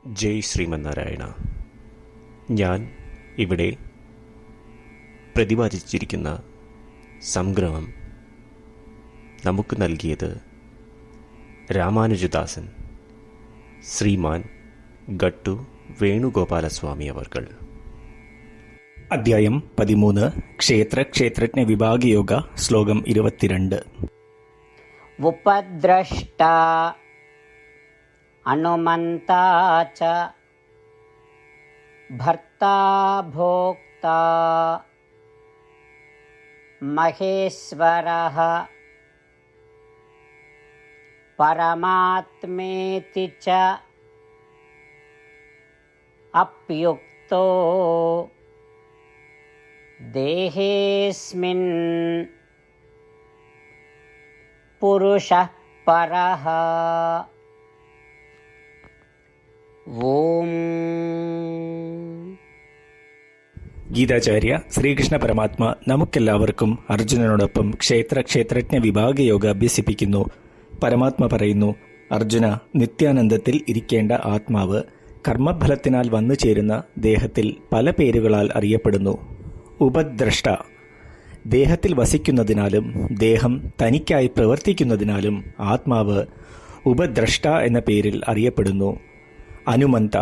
ജയ് ശ്രീമന്നാരായണ. ഞാൻ ഇവിടെ പ്രതിപാദിച്ചിരിക്കുന്ന സംഗ്രഹം നമുക്ക് നൽകിയത് രാമാനുജദാസൻ ശ്രീമാൻ ഗട്ടു വേണുഗോപാലസ്വാമി അവർകൾ. അധ്യായം 13 ക്ഷേത്രജ്ഞ വിഭാഗയോഗ. ശ്ലോകം 22. ഉപദ്രഷ്ട അനുമന്താ ച ഭർത്താ ഭോക്താ മഹേശ്വരഃ പരമാത്മേതി ച അപ്യുക്തോ ദേഹേസ്മിൻ പുരുഷഃ പരഃ. ഓം. ഗീതാചാര്യ ശ്രീകൃഷ്ണ പരമാത്മ നമുക്കെല്ലാവർക്കും അർജുനനോടൊപ്പം ക്ഷേത്രജ്ഞ വിഭാഗയോഗ അഭ്യസിപ്പിക്കുന്നു. പരമാത്മ പറയുന്നു, അർജുന, നിത്യാനന്ദത്തിൽ ഇരിക്കേണ്ട ആത്മാവ് കർമ്മഫലത്തിനാൽ വന്നു ചേരുന്ന ദേഹത്തിൽ പല പേരുകളാൽ അറിയപ്പെടുന്നു. ഉപദ്രഷ്ട, ദേഹത്തിൽ വസിക്കുന്നതിനാലും ദേഹം തനിക്കായി പ്രവർത്തിക്കുന്നതിനാലും ആത്മാവ് ഉപദ്രഷ്ട എന്ന പേരിൽ അറിയപ്പെടുന്നു. അനുമന്ത,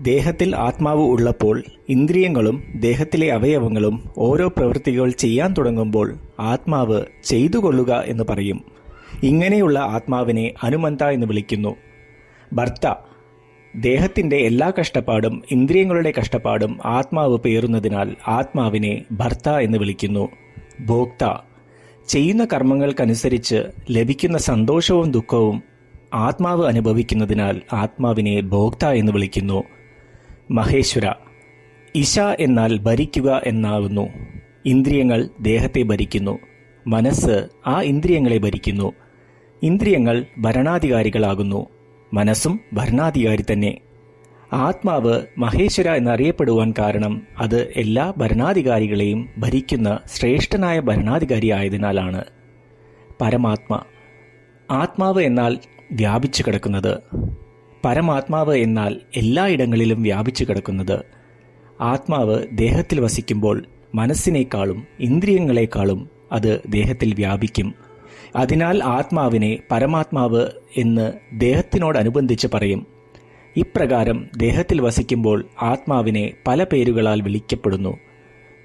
ദേഹത്തിൽ ആത്മാവ് ഉള്ളപ്പോൾ ഇന്ദ്രിയങ്ങളും ദേഹത്തിലെ അവയവങ്ങളും ഓരോ പ്രവൃത്തികൾ ചെയ്യാൻ തുടങ്ങുമ്പോൾ ആത്മാവ് ചെയ്തുകൊള്ളുക എന്ന് പറയും. ഇങ്ങനെയുള്ള ആത്മാവിനെ അനുമന്ത എന്ന് വിളിക്കുന്നു. ഭർത്ത, ദേഹത്തിൻ്റെ എല്ലാ കഷ്ടപ്പാടും ഇന്ദ്രിയങ്ങളുടെ കഷ്ടപ്പാടും ആത്മാവ് പേറുന്നതിനാൽ ആത്മാവിനെ ഭർത്ത എന്ന് വിളിക്കുന്നു. ഭോക്ത, ചെയ്യുന്ന കർമ്മങ്ങൾക്കനുസരിച്ച് ലഭിക്കുന്ന സന്തോഷവും ദുഃഖവും ആത്മാവ് അനുഭവിക്കുന്നതിനാൽ ആത്മാവിനെ ഭോക്ത എന്ന് വിളിക്കുന്നു. മഹേശ്വര, ഇശ എന്നാൽ ഭരിക്കുക എന്നാകുന്നു. ഇന്ദ്രിയങ്ങൾ ദേഹത്തെ ഭരിക്കുന്നു, മനസ്സ് ആ ഇന്ദ്രിയങ്ങളെ ഭരിക്കുന്നു. ഇന്ദ്രിയങ്ങൾ ഭരണാധികാരികളാകുന്നു, മനസ്സും ഭരണാധികാരി തന്നെ. ആത്മാവ് മഹേശ്വര എന്നറിയപ്പെടുവാൻ കാരണം അത് എല്ലാ ഭരണാധികാരികളെയും ഭരിക്കുന്ന ശ്രേഷ്ഠനായ ഭരണാധികാരി ആയതിനാലാണ്. പരമാത്മ, ആത്മാവ് എന്നാൽ വ്യാപിച്ചു കിടക്കുന്നത്. പരമാത്മാവ് എന്നാൽ എല്ലായിടങ്ങളിലും വ്യാപിച്ചു കിടക്കുന്നത്. ആത്മാവ് ദേഹത്തിൽ വസിക്കുമ്പോൾ മനസ്സിനേക്കാളും ഇന്ദ്രിയങ്ങളെക്കാളും അത് ദേഹത്തിൽ വ്യാപിക്കും. അതിനാൽ ആത്മാവിനെ പരമാത്മാവ് എന്ന് ദേഹത്തിനോടനുബന്ധിച്ച് പറയും. ഇപ്രകാരം ദേഹത്തിൽ വസിക്കുമ്പോൾ ആത്മാവിനെ പല പേരുകളാൽ വിളിക്കപ്പെടുന്നു.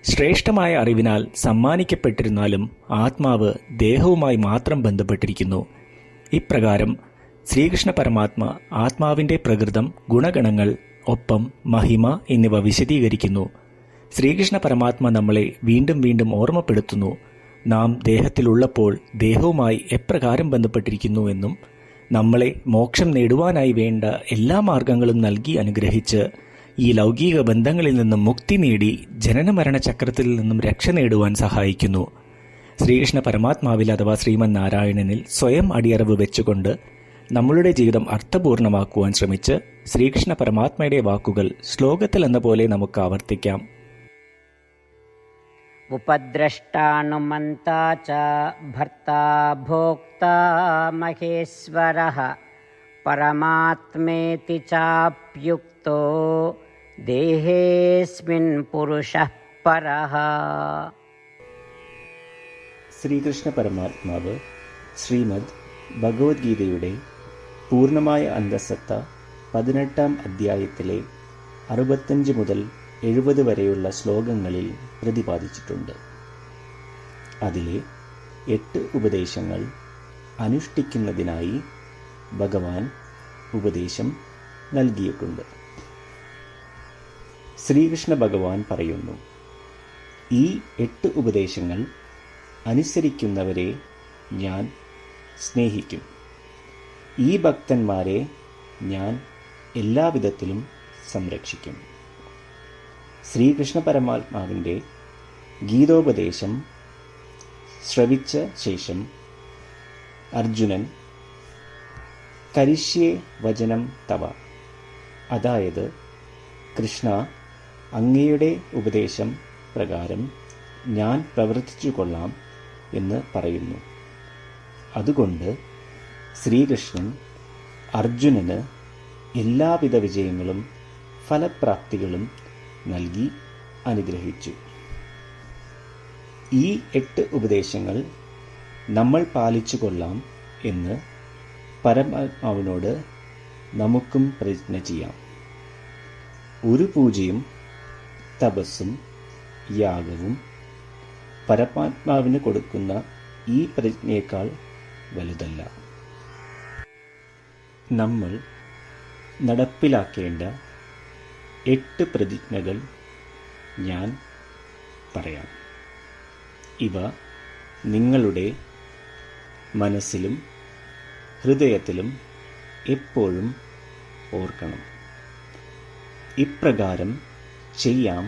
ശ്രേഷ്ഠമായ അറിവിനാൽ സമ്മാനിക്കപ്പെട്ടിരുന്നാലും ആത്മാവ് ദേഹവുമായി മാത്രം ബന്ധപ്പെട്ടിരിക്കുന്നു. ഇപ്രകാരം ശ്രീകൃഷ്ണ പരമാത്മ ആത്മാവിൻ്റെ പ്രകൃതം, ഗുണഗണങ്ങൾ, ഒപ്പം മഹിമ എന്നിവ വിശദീകരിക്കുന്നു. ശ്രീകൃഷ്ണ പരമാത്മ നമ്മളെ വീണ്ടും വീണ്ടും ഓർമ്മപ്പെടുത്തുന്നു, നാം ദേഹത്തിലുള്ളപ്പോൾ ദേഹവുമായി എപ്രകാരം ബന്ധപ്പെട്ടിരിക്കുന്നു എന്നും നമ്മളെ മോക്ഷം നേടുവാനായി വേണ്ട എല്ലാ മാർഗങ്ങളും നൽകി അനുഗ്രഹിച്ച് ഈ ലൗകിക ബന്ധങ്ങളിൽ നിന്നും മുക്തി നേടി ജനനമരണ ചക്രത്തിൽ നിന്നും രക്ഷ നേടുവാൻ സഹായിക്കുന്നു. ശ്രീകൃഷ്ണ പരമാത്മാവിൽ അഥവാ ശ്രീമൻ നാരായണനിൽ സ്വയം അടിയറവ് വെച്ചുകൊണ്ട് നമ്മളുടെ ജീവിതം അർത്ഥപൂർണമാക്കുവാൻ ശ്രമിച്ച് ശ്രീകൃഷ്ണ പരമാത്മയുടെ വാക്കുകൾ ശ്ലോകത്തിൽ എന്ന പോലെ നമുക്ക് ആവർത്തിക്കാം. ഉപദ്രഷ്ടാനുമന്താ ച ഭർത്താ ഭോക്താ മഹേശ്വരഃ പരമാത്മേതി ചാപ്യുക്തോ ദേഹേസ്മിൻ പുരുഷഃ പരഃ. ശ്രീകൃഷ്ണ പരമാത്മാവ് ശ്രീമദ് ഭഗവത്ഗീതയുടെ പൂർണ്ണമായ അന്തസത്ത 18-ാം അധ്യായത്തിലെ 65 മുതൽ 70 വരെയുള്ള ശ്ലോകങ്ങളിൽ പ്രതിപാദിച്ചിട്ടുണ്ട്. അതിലെ 8 ഉപദേശങ്ങൾ അനുഷ്ഠിക്കുന്നതിനായി ഭഗവാൻ ഉപദേശം നൽകിയിട്ടുണ്ട്. ശ്രീകൃഷ്ണ ഭഗവാൻ പറയുന്നു, ഈ 8 ഉപദേശങ്ങൾ അനുസരിക്കുന്നവരെ ഞാൻ സ്നേഹിക്കും. ഈ ഭക്തന്മാരെ ഞാൻ എല്ലാവിധത്തിലും സംരക്ഷിക്കും. ശ്രീകൃഷ്ണ പരമാത്മാവിൻ്റെ ഗീതോപദേശം ശ്രവിച്ച ശേഷം അർജുനൻ കരിഷ്യേ വചനം തവ, അതായത് കൃഷ്ണ, അങ്ങയുടെ ഉപദേശം പ്രകാരം ഞാൻ പ്രവർത്തിച്ചു കൊള്ളാം എന്ന് പറയുന്നു. അതുകൊണ്ട് ശ്രീകൃഷ്ണൻ അർജുനന് എല്ലാവിധ വിജയങ്ങളും ഫലപ്രാപ്തികളും നൽകി അനുഗ്രഹിച്ചു. ഈ 8 ഉപദേശങ്ങൾ നമ്മൾ പാലിച്ചു കൊള്ളാം എന്ന് പരമാത്മാവിനോട് നമുക്കും പ്രതിജ്ഞ ചെയ്യാം. ഒരു പൂജയും തപസ്സും യാഗവും പരമാത്മാവിന് കൊടുക്കുന്ന ഈ പ്രതിജ്ഞയേക്കാൾ വലുതല്ല. നമ്മൾ നടപ്പിലാക്കേണ്ട 8 പ്രതിജ്ഞകൾ ഞാൻ പറയാം. ഇവ നിങ്ങളുടെ മനസ്സിലും ഹൃദയത്തിലും എപ്പോഴും ഓർക്കണം. ഇപ്രകാരം ചെയ്യാം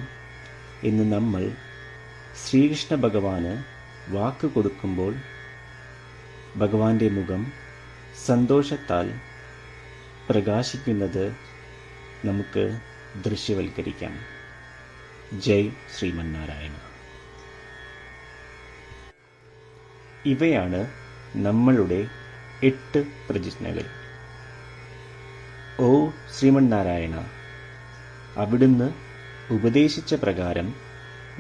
എന്ന് നമ്മൾ ശ്രീകൃഷ്ണ ഭഗവാന് വാക്ക് കൊടുക്കുമ്പോൾ ഭഗവാന്റെ മുഖം സന്തോഷത്താൽ പ്രകാശിക്കുന്നത് നമുക്ക് ദൃശ്യവൽക്കരിക്കാം. ജയ് ശ്രീമന്നാരായണ. ഇവയാണ് നമ്മളുടെ 8 പ്രതിജ്ഞകൾ. ഓ ശ്രീമന്നാരായണ, അവിടുന്ന് ഉപദേശിച്ച പ്രകാരം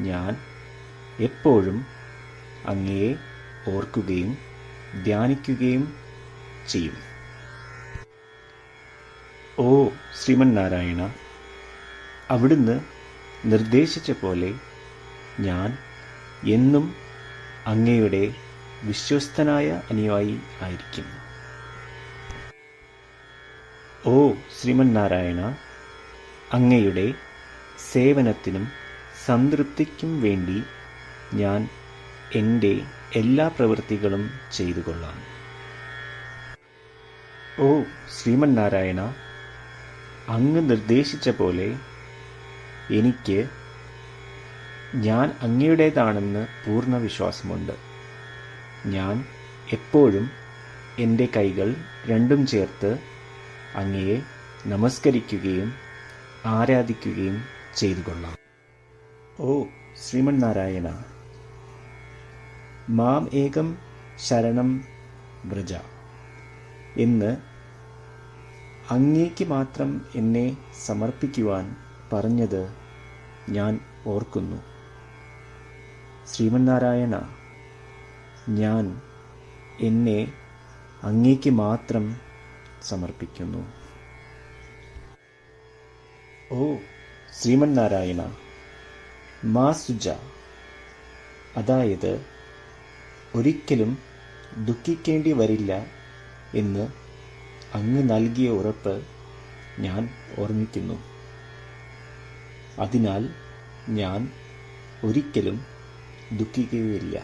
ഞാൻ എപ്പോഴും അങ്ങയെ ഓർക്കുകയും ധ്യാനിക്കുകയും ചെയ്യും. ഓ ശ്രീമന്നാരായണ, അവിടുന്ന് നിർദ്ദേശിച്ച പോലെ ഞാൻ എന്നും അങ്ങയുടെ വിശ്വസ്തനായ അനുയായി ആയിരിക്കും. ഓ ശ്രീമന്നാരായണ, അങ്ങയുടെ സേവനത്തിനും സംതൃപ്തിക്കും വേണ്ടി ഞാൻ എൻ്റെ എല്ലാ പ്രവൃത്തികളും ചെയ്തു കൊള്ളാം. ഓ ശ്രീമന്നാരായണ, അങ്ങ് നിർദ്ദേശിച്ച പോലെ എനിക്ക് ഞാൻ അങ്ങയുടേതാണെന്ന് പൂർണ്ണ വിശ്വാസമുണ്ട്. ഞാൻ എപ്പോഴും എൻ്റെ കൈകൾ രണ്ടും ചേർത്ത് അങ്ങയെ നമസ്കരിക്കുകയും ആരാധിക്കുകയും ചെയ്തു കൊള്ളാം. ഓ ശ്രീമന്നാരായണ, മാം ഏകം ശരണം വ്രജ എന്ന് അങ്ങേക്ക് മാത്രം എന്നെ സമർപ്പിക്കുവാൻ പറഞ്ഞത് ഞാൻ ഓർക്കുന്നു. ശ്രീമന്നാരായണ, ഞാൻ എന്നെ അങ്ങേക്ക് മാത്രം സമർപ്പിക്കുന്നു. ഓ ശ്രീമന്നാരായണ, മാ സുജ, അതായത് ഒരിക്കലും ദുഃഖിക്കേണ്ടി വരില്ല എന്ന് അങ്ങ് നൽകിയ ഉറപ്പ് ഞാൻ ഓർമ്മിക്കുന്നു. അതിനാൽ ഞാൻ ഒരിക്കലും ദുഃഖിക്കുകയില്ല.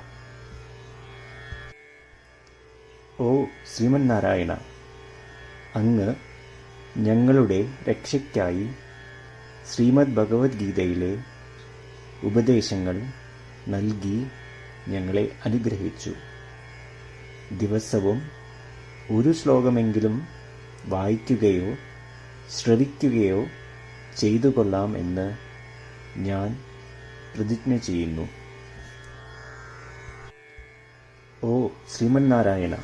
ഓ ശ്രീമന്നാരായണ, അങ്ങ് ഞങ്ങളുടെ രക്ഷയ്ക്കായി ശ്രീമദ് ഭഗവത്ഗീതയിലെ ഉപദേശങ്ങൾ നൽകി ഞങ്ങളെ അനുഗ്രഹിച്ചു. ദിവസവും ഒരു ശ്ലോകമെങ്കിലും വായിക്കുകയോ ശ്രവിക്കുകയോ ചെയ്തു കൊള്ളാം എന്ന് ഞാൻ പ്രതിജ്ഞ ചെയ്യുന്നു. ഓ ശ്രീമന്നാരായണ,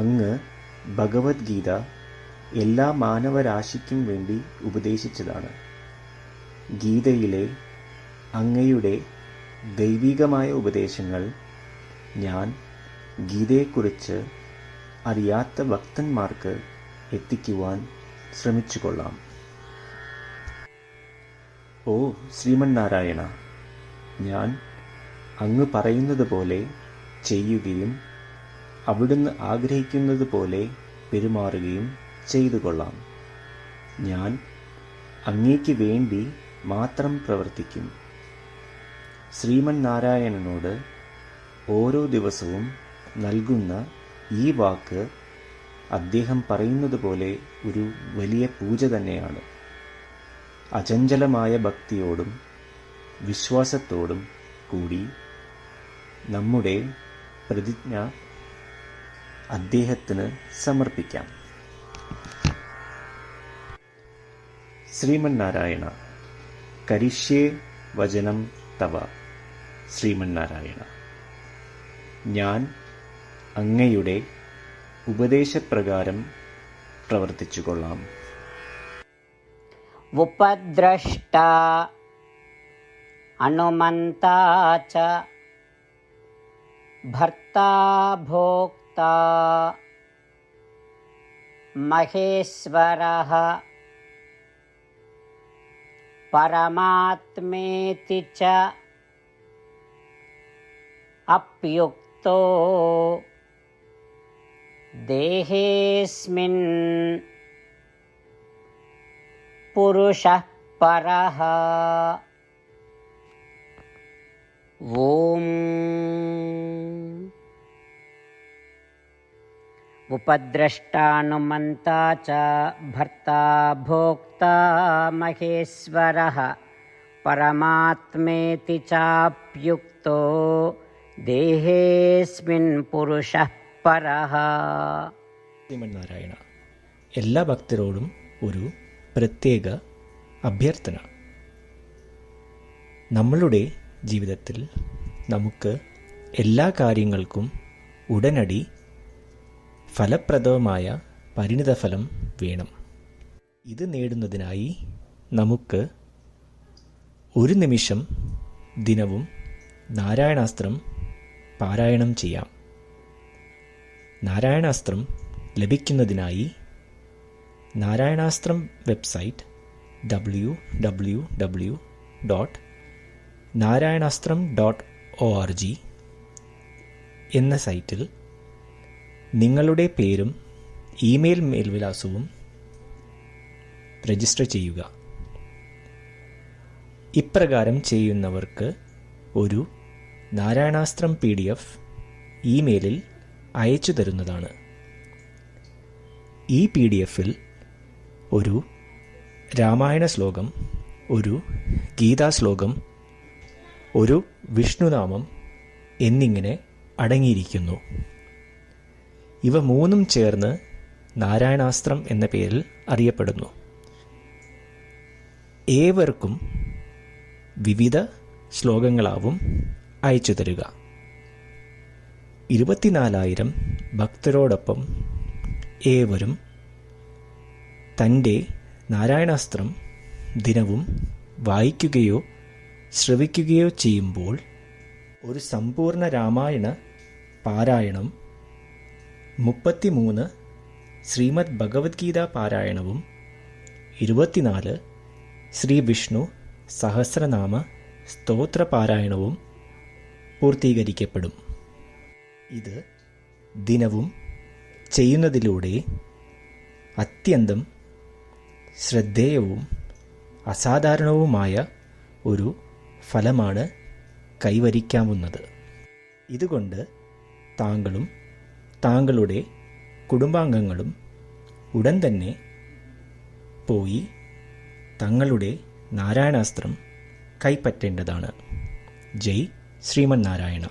അങ്ങ് ഭഗവത്ഗീത എല്ലാ മാനവരാശിക്കും വേണ്ടി ഉപദേശിച്ചതാണ്. ഗീതയിലെ അങ്ങയുടെ ദൈവികമായ ഉപദേശങ്ങൾ ഞാൻ ഗീതയെക്കുറിച്ച് അറിയാത്ത ഭക്തന്മാർക്ക് എത്തിക്കുവാൻ ശ്രമിച്ചുകൊള്ളാം. ഓ ശ്രീമന്നാരായണ, ഞാൻ അങ്ങ് പറയുന്നത് പോലെ ചെയ്യുകയും അവിടുന്ന് ആഗ്രഹിക്കുന്നത് പോലെ പെരുമാറുകയും ചെയ്തു കൊള്ളാം. ഞാൻ അങ്ങേക്ക് വേണ്ടി മാത്രം പ്രവർത്തിക്കും. ശ്രീമന്നാരായണനോട് ഓരോ ദിവസവും നൽകുന്ന ഈ വാക്ക് അദ്ദേഹം പറയുന്നത് പോലെ ഒരു വലിയ പൂജ തന്നെയാണ്. അചഞ്ചലമായ ഭക്തിയോടും വിശ്വാസത്തോടും കൂടി നമ്മുടെ പ്രതിജ്ഞ അദ്ദേഹത്തിന് സമർപ്പിക്കാം. ശ്രീമന്നാരായണ, കരിഷ്യേ വചനം തവ. ശ്രീമന്നാരായണ, ഞാൻ അങ്ങയുടെ ഉപദേശപ്രകാരം പ്രവർത്തിച്ചു കൊള്ളാം. उपद्रष्टा अनुमन्ता च भर्ता भोक्ता महेश्वरः परमात्मेति च अप्युक्तो देहेऽस्मिन् पुरुषः परः। ॐ उपद्रष्टानुमन्ता च भर्ता भोक्ता महेश्वरः परमात्मेति चाप्युक्तो देहेऽस्मिन् पुरुषः परः. ശ്രീമന്നാരായണ, എല്ലാ ഭക്തരോടും ഒരു പ്രത്യേക അഭ്യർത്ഥന. നമ്മളുടെ ജീവിതത്തിൽ നമുക്ക് എല്ലാ കാര്യങ്ങൾക്കും ഉടനടി ഫലപ്രദമായ പരിണിതഫലം വേണം. ഇത് നേടുന്നതിനായി നമുക്ക് ഒരു നിമിഷം ദിനവും നാരായണാസ്ത്രം പാരായണം ചെയ്യാം. നാരായണാസ്ത്രം ലഭിക്കുന്നതിനായി നാരായണാസ്ത്രം വെബ്സൈറ്റ് www.narayanastram.org എന്ന സൈറ്റിൽ നിങ്ങളുടെ പേരും ഇമെയിൽ മേൽവിലാസവും രജിസ്റ്റർ ചെയ്യുക. ഇപ്രകാരം ചെയ്യുന്നവർക്ക് ഒരു നാരായണാസ്ത്രം PDF ഇമെയിലിൽ അയച്ചു തരുന്നതാണ്. ഈ PDF-ൽ ഒരു രാമായണ ശ്ലോകം, ഒരു ഗീതാശ്ലോകം, ഒരു വിഷ്ണുനാമം എന്നിങ്ങനെ അടങ്ങിയിരിക്കുന്നു. ഇവ മൂന്നും ചേർന്ന് നാരായണാസ്ത്രം എന്ന പേരിൽ അറിയപ്പെടുന്നു. ഏവർക്കും വിവിധ ശ്ലോകങ്ങളാവും അയച്ചു തരിക. 24,000 ഭക്തരോടൊപ്പം ഏവരും തൻ്റെ നാരായണാസ്ത്രം ദിനവും വായിക്കുകയോ ശ്രവിക്കുകയോ ചെയ്യുമ്പോൾ ഒരു സമ്പൂർണ്ണ രാമായണ പാരായണം, 33 ശ്രീമദ് ഭഗവത്ഗീത പാരായണവും 24 ശ്രീ വിഷ്ണു സഹസ്രനാമ സ്തോത്ര പാരായണവും പൂർത്തീകരിക്കപ്പെടും. ഇത് ദിനവും ചെയ്യുന്നതിലൂടെ അത്യന്തം ശ്രദ്ധേയവും അസാധാരണവുമായ ഒരു ഫലമാണ് കൈവരിക്കാവുന്നത്. ഇതുകൊണ്ട് താങ്കളും താങ്കളുടെ കുടുംബാംഗങ്ങളും ഉടൻ തന്നെ പോയി തങ്ങളുടെ നാരായണാസ്ത്രം കൈപ്പറ്റേണ്ടതാണ്. ജയ് ശ്രീമന്നാരായണ.